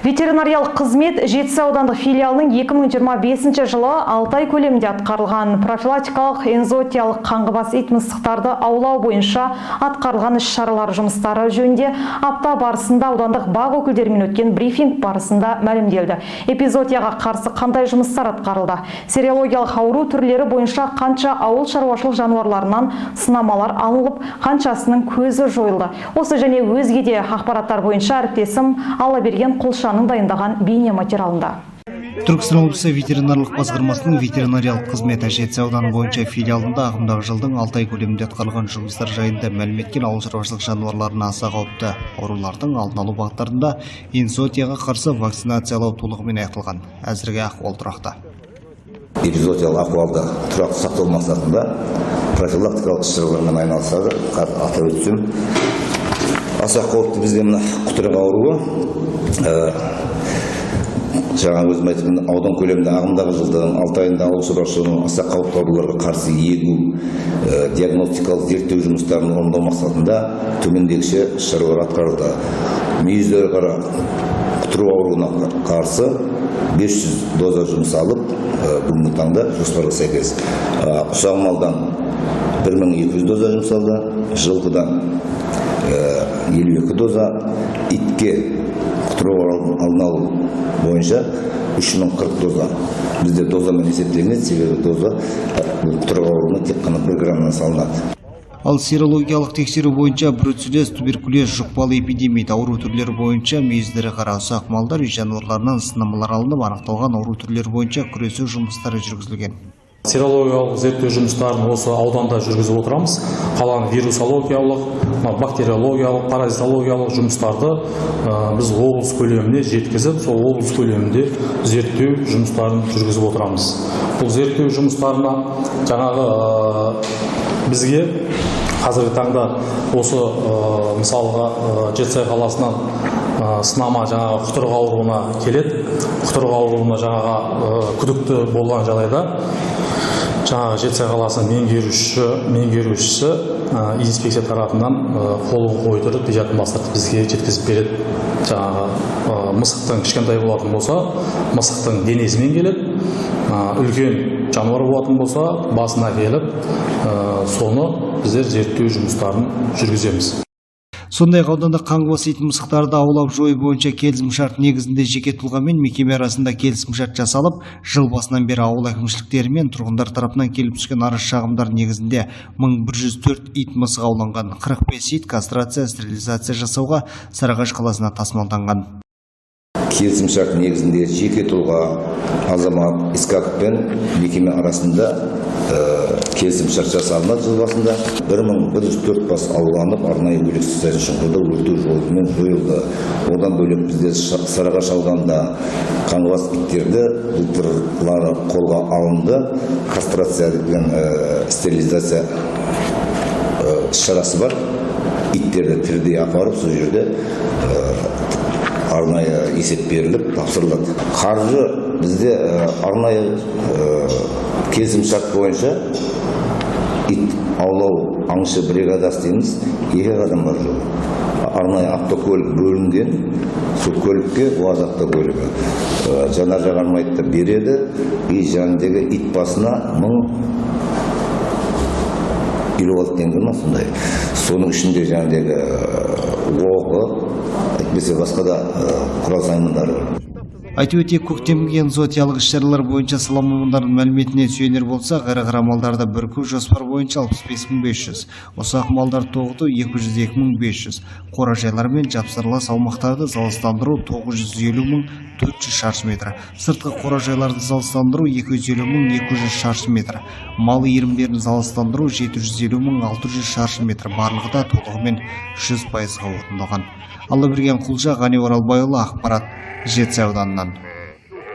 Ветеринариялық қызмет Жетісай аудандық филиалының 2025 жылы 6 ай көлемінде атқарылған профилактикалық энзоотиялық қаңғыбас ит мысықтарды аулау бойынша атқарылған іс-шаралар жұмыстары жөнінде апта барысында аудандық бақ өкілдерімен өткен брифинг барысында мәлімделді. Эпизоотияға қарсы қандай жұмыстар атқарылды? Сериологиялық ауру түрлері бойынша қанша ауыл шаруашылық жануарларынан сынамалар алынып, қаншасының көзі жойылды? Осы және өзге де ақпараттар бойынша әріптесім Аллаберген Құлшаның дайындаған бейне материалында. Түркістан облысы ветеринарлық басқармасының ветеринариялық қызметі Жетісай ауданы бойынша филиалында ағымдағы жылдың 6 ай көлемінде атқарылған жұмыстар жайында мәлім еткен ауыл шаруашылық жануарларына аса қауіпті аурулардың алдын алу бағыттарында энзоотияға қарсы вакцинациялау толығымен аяқталған. Әзірге ахуал тұрақты. Эпизоотиялық ахуалды тұрақты сақтау мақсатында профилактикалық іс-шаралармен айналысады. Атап өтсем, аса қауіпті бізде мына құтырық ауруы, жаңа өзім айтып, аудан көлемінде ағымдағы жылдың 6 айында ауыл шаруашылығының аса қауіпті ауруларға қарсы егу, диагностикалық зерттеу жұмыстарын орындау мақсатында төмендегіше шаралар атқарылды. Мүйіздері қара құтырық ауруына қарсы 500 доза жұмсалып, бүгінгі таңда жоспарға сәйкес ұсақ малдан 1200 доза жұмсалды, жылқыдан 52 доза, итке құтырық алдын алу бойынша 3040 доза. Бізде дозамен есептелінеді, себебі доза құтырық ауруына тек қана бір граммнан салынады. Ал серологиялық тексеру бойынша бруцеллез, туберкулез, жұқпалы эпидемия ауру түрлері бойынша мүйіздері қара ұсақ малдар үй жануарларынан сынамалар алынып, анықталған ауру түрлері бойынша күресу жұмыстары жүргізілген. Серологиялық зерттеу жұмыстарын осы ауданда жүргізіп отырамыз. Қалған вирусологиялық, бактериологиялық, паразитологиялық жұмыстарды біз облыс көлеміне жеткізіп, сол облыс көлемінде зерттеу жұмыстарын жүргізіп отырамыз. Бұл зерттеу жұмыстарына жаңағы бізге қазіргі таңда осы мысалға Жетісай қаласынан сынама жаңағы құтырық ауруына келеді. Құтырық ауруына жаңағы күдікті болған жағдайда жаңағы Жетісай қаласының меңгерушісі инспекция тарапынан қолын қойдырып, педиатрдан бастырып бізге жеткізіп береді. Жаңағы мысықтың кішкентай болатын болса, мысықтың денесімен келеді. Үлкен жануар болатын болса, басына келіп, соны біздер зерттеу жұмыстарын жүргіземіз. Сондай ауданда қаңғыбас ит мысықтарды аулап жою бойынша келісімшарт негізінде жеке тұлға мен мекеме арасында келісімшарт жасалып, жыл басынан бері ауыл әкімшіліктері мен тұрғындар тарапынан келіп түскен арыз шағымдар негізінде 1104 ит мысық ауланған, 45 ит кастрация, стерилизация жасауға Сарыағаш қаласына тасымалданған. Келісімшарт негізінде жеке тұлға азамат Искаков пен мекеме арасында келісімшарт жасалынады. Жыл басында 1104 бас ауланып, арнайы бөлексіз шұңқырда өртеу жолымен жойылды. Одан бөлек бізде Сарыағаш ауданында қаңғыбас иттерді былтырлары қолға алынды. Кастрация деген стерилизация шарасы бар. Иттерді тірідей апарып, сол жерде арнайы есеп беріліп тапсырылады. Қаржы бізде арнайы келісімшарт бойынша ит аулау аңшы бригадасы дейміз, 2 адам бар жоқ. Арнайы автокөлік бөлінген, сол көлікке УАЗ автокөлігі жанар жағармайды береді, и жанындағы ит басына 1056 теңге ма сондай. Соның ішінде жанындағы оғы, әйтпесе басқа да құрал саймандары бар. Айтып өтейік, көктемгі энзоотиялық іс-шаралар бойынша сала мамандарының мәліметіне сүйенер болсақ, ірі қара малдарды бүрку жоспар бойынша 65500, ұсақ малдар тоғыту 202500, қоражайлар мен жапсарлас аумақтарды залыстандыру 950.400 шаршы метр, сыртқы қоражайларды залыстандыру 250.200 шаршы метр, мал иірімдерін залыстандыру 750.600 шаршы метр, барлығы да толығымен 100%-ға орындалған. Аллаберген Құлша, Ғани Оралбайұлы, ақпарат Жетісай ауданынан.